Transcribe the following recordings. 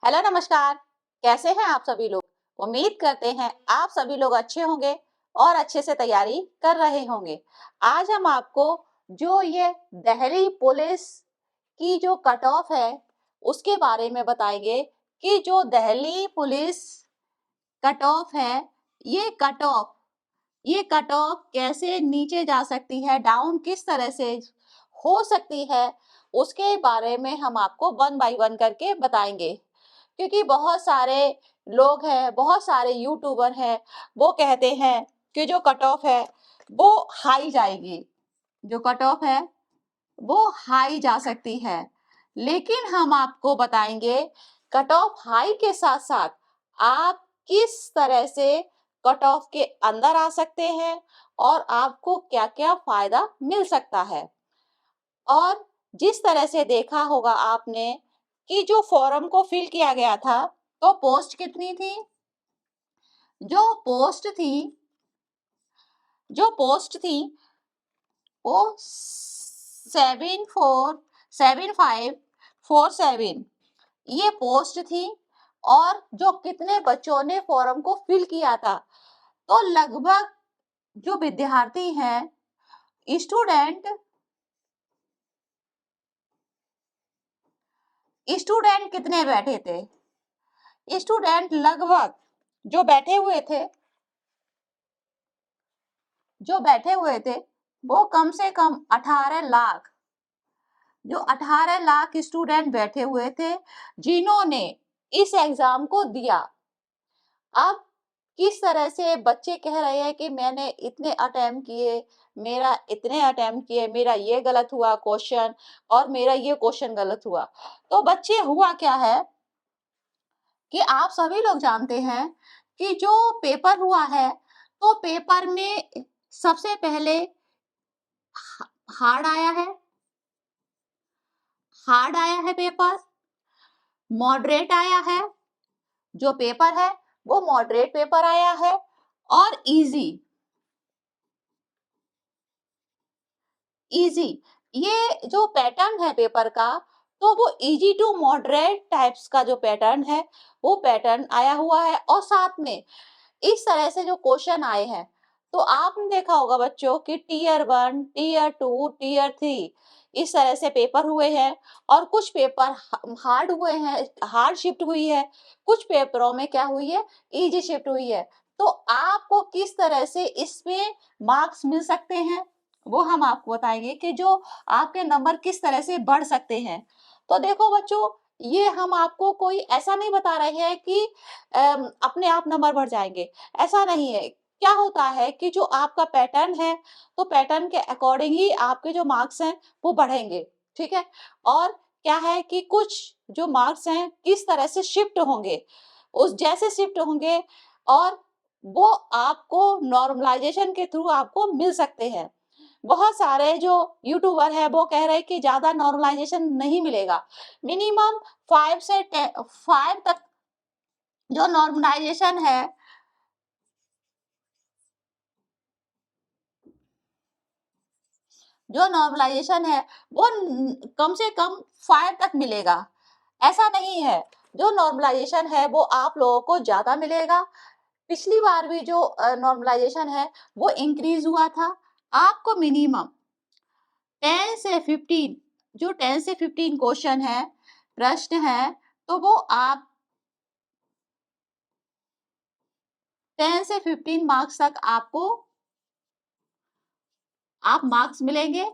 Hello नमस्कार। कैसे हैं आप सभी लोग? उम्मीद करते हैं आप सभी लोग अच्छे होंगे और अच्छे से तैयारी कर रहे होंगे। आज हम आपको जो ये दिल्ली पुलिस की जो कट ऑफ है उसके बारे में बताएंगे कि जो दिल्ली पुलिस कट ऑफ है, ये कट ऑफ कैसे नीचे जा सकती है, डाउन किस तरह से हो सकती है, उसके बारे में हम आपको वन बाय वन करके बताएंगे। क्योंकि बहुत सारे लोग हैं, बहुत सारे यूट्यूबर हैं, वो कहते हैं कि जो कट ऑफ है वो हाई जाएगी, जो कट ऑफ है वो हाई जा सकती है। लेकिन हम आपको बताएंगे कट ऑफ हाई के साथ साथ आप किस तरह से कट ऑफ के अंदर आ सकते हैं और आपको क्या क्या फायदा मिल सकता है। और जिस तरह से देखा होगा आपने कि जो फॉर्म को फिल किया गया था, तो पोस्ट कितनी थी? जो पोस्ट थी जो पोस्ट थी वो 7547 ये पोस्ट थी। और जो कितने बच्चों ने फॉर्म को फिल किया था, तो लगभग जो विद्यार्थी हैं, स्टूडेंट स्टूडेंट कितने बैठे थे? स्टूडेंट लगभग जो बैठे हुए थे जो बैठे हुए थे वो कम से कम 18 लाख, जो 18 लाख स्टूडेंट बैठे हुए थे जिन्होंने इस एग्जाम को दिया। अब किस तरह से बच्चे कह रहे हैं कि मैंने इतने अटेम्प्ट किए, मेरा ये गलत हुआ क्वेश्चन और मेरा ये क्वेश्चन गलत हुआ। तो बच्चे, हुआ क्या है कि आप सभी लोग जानते हैं कि जो पेपर हुआ है, तो पेपर में सबसे पहले हार्ड आया है, पेपर मॉडरेट आया है, जो पेपर है वो मॉडरेट पेपर आया है, और इजी इजी ये जो पैटर्न है पेपर का, तो वो इजी टू मॉडरेट टाइप्स का जो पैटर्न है वो पैटर्न आया हुआ है। और साथ में इस तरह से जो क्वेश्चन आए हैं, तो आपने देखा होगा बच्चों कि टीयर 1, टीयर 2, टीयर 3 इस तरह से पेपर हुए हैं। और कुछ पेपर हार्ड हुए हैं, हार्ड शिफ्ट हुई है, कुछ पेपरों में क्या हुई है, इजी शिफ्ट हुई है। तो आपको किस तरह से इसमें मार्क्स मिल सकते हैं, वो हम आपको बताएंगे कि जो आपके नंबर किस तरह से बढ़ सकते हैं। तो देखो बच्चों, ये हम आपको कोई ऐसा नहीं बता रहे हैं कि अपने आप नंबर बढ़ जाएंगे, ऐसा नहीं है। क्या होता है कि जो आपका पैटर्न है, तो पैटर्न के अकॉर्डिंग ही आपके जो मार्क्स हैं वो बढ़ेंगे, ठीक है। और क्या है कि कुछ जो मार्क्स हैं किस तरह से शिफ्ट होंगे, उस जैसे शिफ्ट होंगे, और वो आपको नॉर्मलाइजेशन के थ्रू आपको मिल सकते हैं। बहुत सारे जो यूट्यूबर है वो कह रहे हैं कि ज्यादा नॉर्मलाइजेशन नहीं मिलेगा, मिनिमम 5 तक जो नॉर्मलाइजेशन है, वो कम से कम 5 तक मिलेगा। ऐसा नहीं है, जो नॉर्मलाइजेशन है वो आप लोगों को ज्यादा मिलेगा। पिछली बार भी जो नॉर्मलाइजेशन है वो इंक्रीज हुआ था। आपको मिनिमम 10 से 15, जो 10 से 15 क्वेश्चन है, प्रश्न है, तो वो आप 10 से 15 मार्क्स तक आप मार्क्स मिलेंगे।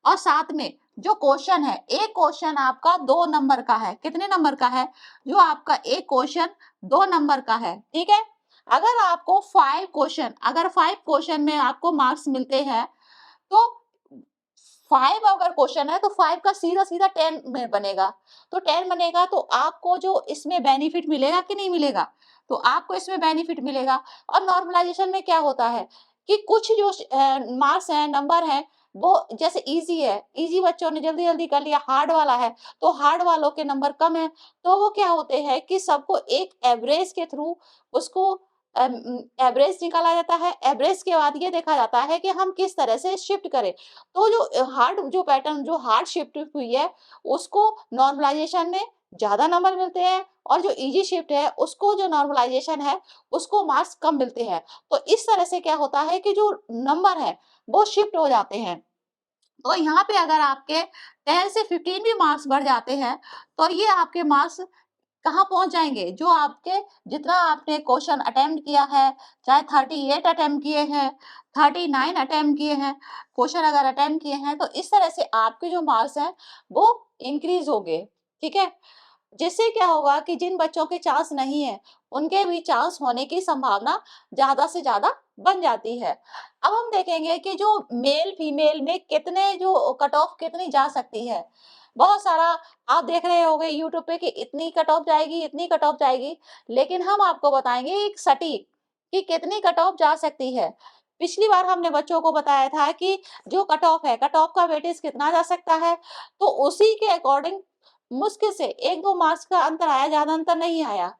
और साथ में जो क्वेश्चन है, एक क्वेश्चन आपका 2 नंबर का है। कितने नंबर का है? जो आपका एक क्वेश्चन 2 नंबर का है, ठीक है। अगर 5 क्वेश्चन में आपको मार्क्स मिलते हैं, तो 5 अगर क्वेश्चन है तो 5 का सीधा सीधा 10 में बनेगा। तो 10 बनेगा तो आपको जो इसमें बेनिफिट मिलेगा कि नहीं मिलेगा? तो आपको इसमें बेनिफिट मिलेगा। और नॉर्मलाइजेशन में क्या होता है कि कुछ जो मार्क्स हैं, नंबर हैं, वो जैसे इजी है, इजी बच्चों ने जल्दी जल्दी कर लिया, हार्ड वाला है तो हार्ड वालों के नंबर कम है। तो वो क्या होते हैं कि सबको एक एवरेज के थ्रू उसको एवरेज निकाला जाता है। एवरेज के बाद ये देखा जाता है कि हम किस तरह से शिफ्ट करें। तो जो पैटर्न जो हार्ड शिफ्ट हुई है, उसको नॉर्मलाइजेशन में ज्यादा नंबर मिलते हैं, और जो इजी शिफ्ट है उसको, जो नॉर्मलाइजेशन है उसको मार्क्स कम मिलते हैं। तो इस तरह से क्या होता है कि जो नंबर है वो शिफ्ट हो जाते हैं। तो यहाँ पे अगर आपके 10 से 15 भी मार्क्स बढ़ जाते हैं तो ये आपके मार्क्स कहाँ पहुंच जाएंगे, जो आपके जितना आपने क्वेश्चन अटेम्प्ट किया है, चाहे 38 अटेम्प्ट किए हैं, 39 अटेम्प्ट किए हैं, क्वेश्चन अगर अटेम्प्ट किए हैं, तो इस तरह से आपके जो मार्क्स हैं वो इंक्रीज होंगे। ठीक है, जिससे क्या होगा कि जिन बच्चों के चांस नहीं है उनके भी चांस होने की संभावना ज्यादा से ज्यादा बन जाती है। अब हम देखेंगे कि जो मेल फीमेल में कितने जो कट ऑफ कितनी जा सकती है। बहुत सारा आप देख रहे होंगे यूट्यूब पे कि इतनी कट ऑफ जाएगी, इतनी कट ऑफ जाएगी, लेकिन हम आपको बताएंगे एक सटीक कि कितनी कट ऑफ जा सकती है। पिछली बार हमने बच्चों को बताया था कि जो कट ऑफ है, कट ऑफ का वेटेज कितना जा सकता है, तो उसी के अकॉर्डिंग मुश्किल से 1-2 मार्क्स का अंतर आया, ज्यादा अंतर नहीं आया।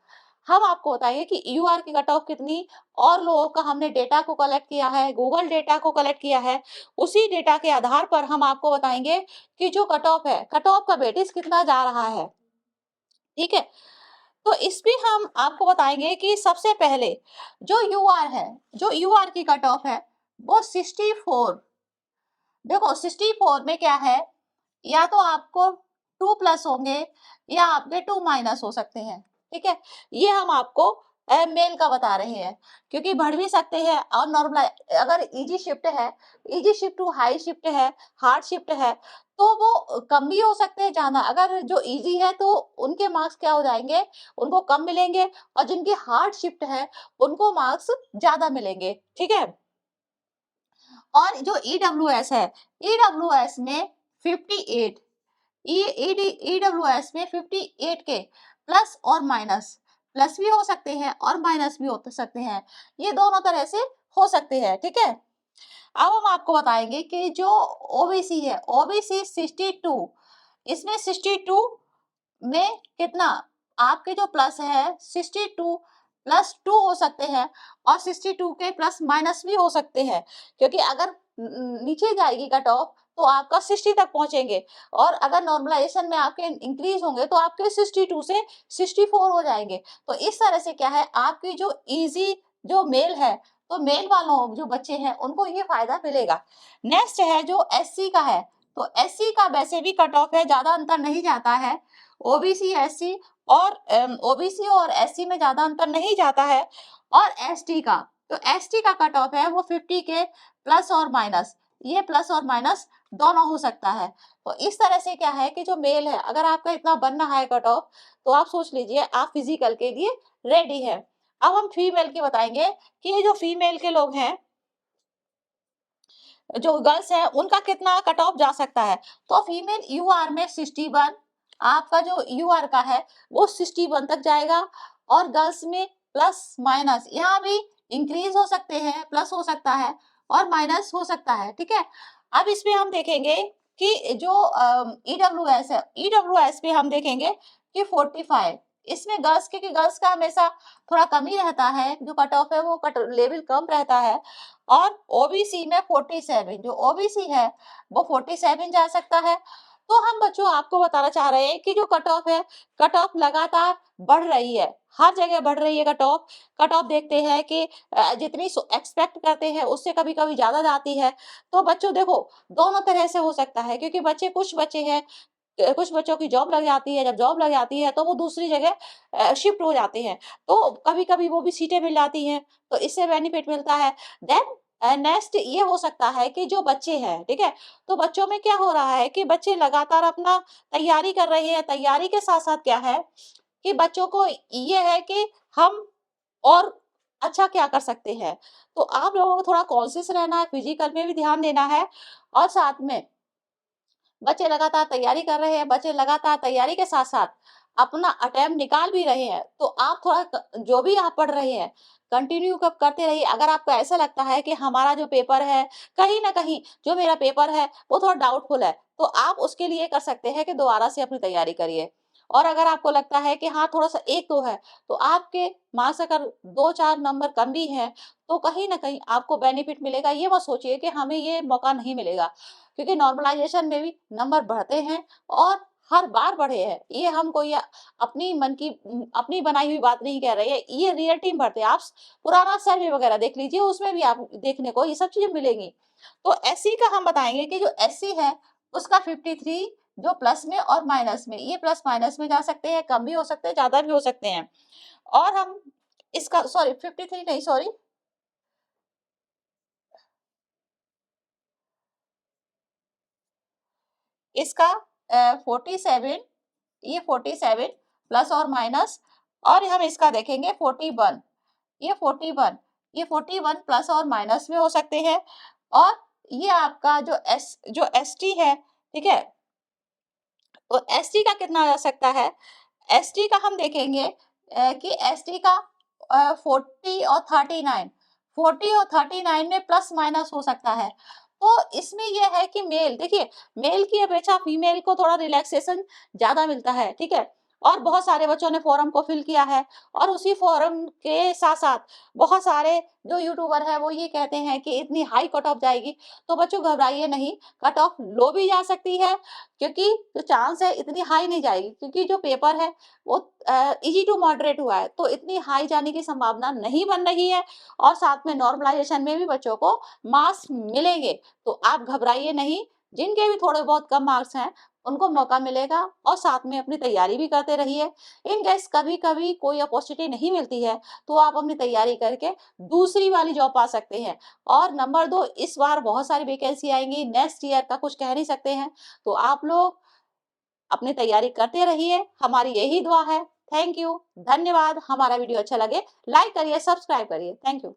हम आपको बताएंगे कि यूआर की कट ऑफ कितनी, और लोगों का हमने डेटा को कलेक्ट किया है, गूगल डेटा को कलेक्ट किया है, उसी डेटा के आधार पर हम आपको बताएंगे कि जो कट ऑफ है, कट ऑफ का वेटेज कितना जा रहा है। ठीक है, तो इसमें हम आपको बताएंगे कि सबसे पहले जो यूआर है, जो यूआर की कट ऑफ है वो 64। देखो 64 में क्या है, या तो आपको 2 प्लस होंगे या आपके 2 माइनस हो सकते हैं। ठीक है, ये हम आपको मेल का बता रहे हैं, क्योंकि बढ़ भी सकते हैं और नॉर्मल अगर इजी शिफ्ट है, easy shift to high shift है, हार्ड शिफ्ट है, तो वो कम भी हो सकते हैं ज्यादा। अगर जो इजी है तो उनके मार्क्स क्या हो जाएंगे, उनको कम मिलेंगे, और जिनकी हार्ड शिफ्ट है उनको मार्क्स ज्यादा मिलेंगे। ठीक है, और जो ईडब्ल्यूएस है, ईडब्ल्यूएस में 58, ईडब्ल्यूएस में 58 के प्लस और माइनस, प्लस भी हो सकते हैं और माइनस भी हो सकते हैं, ये दोनों तरह से हो सकते हैं। ठीक है, अब हम आपको बताएंगे कि जो ओबीसी है, ओबीसी 62, इसमें 62 में कितना, आपके जो प्लस है 62 प्लस 2 हो सकते हैं, और 62 के प्लस माइनस भी हो सकते हैं, क्योंकि अगर नीचे जाएगी कट ऑफ तो आपका 60 तक पहुंचेंगे, और अगर नॉर्मलाइजेशन में आपके इंक्रीज होंगे तो आपके 62 से 64 हो जाएंगे। तो इस तरह से क्या है, आपकी जो इजी जो मेल है, तो मेल वालों जो बच्चे हैं उनको ये फायदा मिलेगा। नेक्स्ट है जो एससी का है, तो एससी का वैसे भी कट ऑफ है, ज्यादा अंतर नहीं जाता है। ओबीसी एससी और ओबीसी और एससी में ज्यादा अंतर नहीं जाता है। और एसटी का, तो एसटी का कट ऑफ है वो 50 के प्लस और माइनस, ये प्लस और माइनस दोनों हो सकता है। तो इस तरह से क्या है कि जो मेल है, अगर आपका इतना बनना है कट ऑफ, तो आप सोच लीजिए आप फिजिकल के लिए रेडी है। अब हम फीमेल की बताएंगे कि ये जो फीमेल के लोग हैं, जो गर्ल्स है, उनका कितना कट ऑफ जा सकता है। तो फीमेल यूआर में 61, आपका जो यूआर का है वो 61 तक जाएगा, और गर्ल्स में प्लस माइनस यहाँ भी इंक्रीज हो सकते हैं, प्लस हो सकता है और माइनस हो सकता है। ठीक है, अब इसमें हम देखेंगे कि जो ईडब्ल्यूएस है, ईडब्ल्यूएस पे हम देखेंगे कि 45, इसमें गर्ल्स के, गर्ल्स का हमेशा थोड़ा कम ही रहता है, जो कट ऑफ है वो कट लेवल कम रहता है। और ओबीसी में 47, जो ओबीसी है वो 47 जा सकता है। तो हम बच्चों आपको बताना चाह रहे हैं कि जो कट ऑफ है, कट ऑफ लगातार बढ़ रही है, हर जगह बढ़ रही है कट ऑफ। कट ऑफ देखते हैं कि जितनी एक्सपेक्ट करते हैं उससे कभी कभी ज्यादा जाती है। तो बच्चों देखो, दोनों तरह से हो सकता है, क्योंकि बच्चे, कुछ बच्चे हैं, कुछ बच्चों की जॉब लग जाती है, जब जॉब लग जाती है तो वो दूसरी जगह शिफ्ट हो जाते हैं, तो कभी कभी वो भी सीटें मिल जाती हैं, तो इससे बेनिफिट मिलता है। देन नेक्स्ट ये हो सकता है कि जो बच्चे हैं, ठीक है, तो बच्चों में क्या हो रहा है कि बच्चे लगातार अपना तैयारी कर रहे हैं, तैयारी के साथ साथ क्या है कि बच्चों को ये है कि हम और अच्छा क्या कर सकते हैं। तो आप लोगों को थोड़ा कॉन्शियस रहना है, फिजिकल में भी ध्यान देना है, और साथ में बच्चे लगातार तैयारी कर रहे हैं, बच्चे लगातार तैयारी के साथ साथ अपना अटेम्प्ट निकाल भी रहे हैं, तो आप थोड़ा जो भी आप पढ़ रहे हैं कंटिन्यू कब करते रहिए। अगर आपको ऐसा लगता है कि हमारा जो पेपर है, कहीं ना कहीं जो मेरा पेपर है वो थोड़ा डाउटफुल है, तो आप उसके लिए कर सकते हैं कि दोबारा से अपनी तैयारी करिए। और अगर आपको लगता है कि हाँ थोड़ा सा एक दो है, तो आपके मार्क्स अगर 2-4 नंबर कम भी हैं, तो कहीं ना कहीं आपको बेनिफिट मिलेगा। ये मत सोचिए कि हमें ये मौका नहीं मिलेगा, क्योंकि नॉर्मलाइजेशन में भी नंबर बढ़ते हैं और हर बार बढ़े हैं। ये हम कोई अपनी मन की अपनी बनाई हुई बात नहीं कह रहे हैं, ये रियलिटी में बढ़ते हैं। आप पुराना सर्वे वगैरह देख लीजिए, उसमें भी आप देखने को ये सब चीज़ें मिलेंगी। तो एससी का हम बताएँगे कि जो एससी है, उसका 53 जो प्लस में और माइनस में, ये प्लस माइनस में जा सकते हैं, कम भी हो सकते हैं, ज़्यादा भी हो सकते हैं। और हम इसका सॉरी 53 नहीं सॉरी इसका 47 ये 47 प्लस और माइनस, और हम इसका देखेंगे 41 ये 41 ये 41 प्लस और माइनस में हो सकते हैं। और ये आपका जो एसटी है, ठीक है, तो एसटी का कितना आ सकता है? एसटी का हम देखेंगे कि एसटी का 40 और 39 40 और 39 में प्लस माइनस हो सकता है। तो इसमें यह है कि मेल देखिए, मेल की अपेक्षा फीमेल को थोड़ा रिलैक्सेशन ज़्यादा मिलता है, ठीक है? और बहुत सारे बच्चों ने फॉर्म को फिल किया है, और उसी फॉर्म के साथ-साथ बहुत सारे जो यूट्यूबर हैं वो ये कहते हैं कि इतनी हाई कट ऑफ जाएगी, तो बच्चों घबराइए नहीं, कट ऑफ लो भी जा सकती है, क्योंकि जो चांस है इतनी हाई नहीं जाएगी, क्योंकि जो पेपर है वो ईज़ी टू मॉडरेट हुआ है, तो इतनी हाई जाने की संभावना नहीं बन रही है, और साथ में नॉर्मलाइजेशन में भी बच्चों को मार्क्स मिलेंगे। तो आप घबराइए नहीं, जिनके भी थोड़े बहुत कम मार्क्स हैं, उनको मौका मिलेगा, और साथ में अपनी तैयारी भी करते रहिए। इन केस कभी-कभी कोई अपॉर्च्युनिटी नहीं मिलती है, तो आप अपनी तैयारी करके दूसरी वाली जॉब पा सकते हैं। और नंबर 2, इस बार बहुत सारी वैकेंसी आएँगी, नेक्स्ट ईयर का कुछ कह नहीं सकते हैं, तो आप लोग अपनी तैयारी करते रहिए, हमारी यही दुआ है। थैंक यू, धन्यवाद। हमारा वीडियो अच्छा लगे, लाइक करिए, सब्सक्राइब करिए। Thank you.